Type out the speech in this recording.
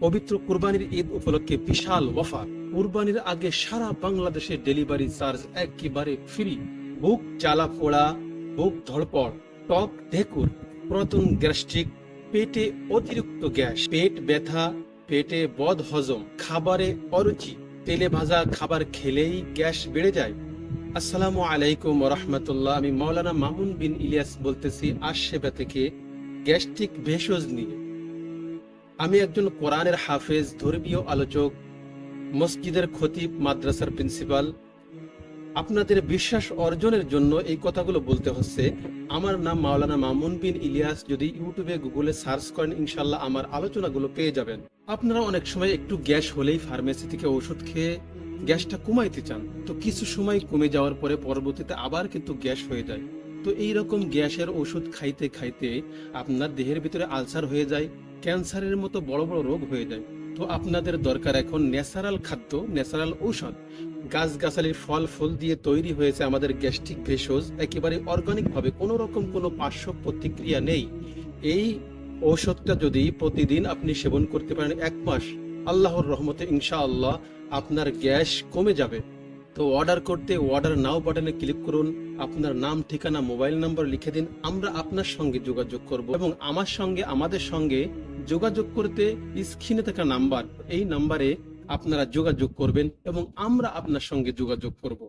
পবিত্র কুরবানির ঈদ উপলক্ষে বিশাল অফার। কুরবানির আগে সারা বাংলাদেশে ডেলিভারি চার্জ একেবারে ফ্রি। বুক জ্বালা পোড়া, বুক ধড়পড়, টক ঢেকুর, পুরাতন গ্যাস্ট্রিক, পেটে অতিরিক্ত গ্যাস, পেট ব্যথা, পেটে বদ হজম, খাবারে অরুচি, তেলে ভাজা খাবার খেলেই গ্যাস বেড়ে যায়। আসসালামু আলাইকুম রহমতুল্লাহ। আমি মাওলানা মামুন বিন ইলিয়াস বলতেছি আশসেবা থেকে, গ্যাস্ট্রিক ভেষজ নিয়ে। আমি একজন কোরআনের হাফেজ, ধর্মীয় আলোচক, মসজিদের খতিব, মাদ্রাসার প্রিন্সিপাল। আপনাদের বিশ্বাস অর্জনের জন্য এই কথাগুলো বলতে হচ্ছে। আমার নাম মাওলানা মামুন বিন ইলিয়াস। যদি ইউটিউবে গুগলে সার্চ করেন ইনশাল্লাহ আমার আলোচনাগুলো পেয়ে যাবেন। আপনারা অনেক সময় একটু গ্যাস হলেই ফার্মেসি থেকে ওষুধ খেয়ে গ্যাসটা কমাইতে চান, তো কিছু সময় কমে যাওয়ার পরে পরবর্তীতে আবার কিন্তু গ্যাস হয়ে যায়। তো এই রকম গ্যাসের ওষুধ খাইতে খাইতে আপনার দেহের ভিতরে আলসার হয়ে যায়, ক্যান্সারের মতো বড় বড় রোগ হয়ে যায়। তো আপনাদের দরকার এখন ন্যাচারাল খাদ্য, ন্যাচারাল ঔষধ। গাছগাছালির ফল ফুল দিয়ে তৈরি হয়েছে আমাদের গ্যাস্ট্রিক ভেষজ, একেবারে অর্গানিক ভাবে, কোনো রকম কোনো পার্শ্ব প্রতিক্রিয়া নেই। এই ঔষধটা যদি প্রতিদিন আপনি সেবন করতে পারেন 1 মাস, আল্লাহর রহমতে ইনশাআল্লাহ আপনার গ্যাস কমে যাবে। তো অর্ডার করতে অর্ডার নাও বাটনে ক্লিক করুন, আপনার নাম, ঠিকানা, মোবাইল নাম্বার লিখে দিন, আমরা আপনার সঙ্গে যোগাযোগ করব। এবং আমাদের সঙ্গে যোগাযোগ করতে স্ক্রিনে থাকা নাম্বার, এই নাম্বারে আপনারা যোগাযোগ করবেন এবং আমরা আপনার সঙ্গে যোগাযোগ করব।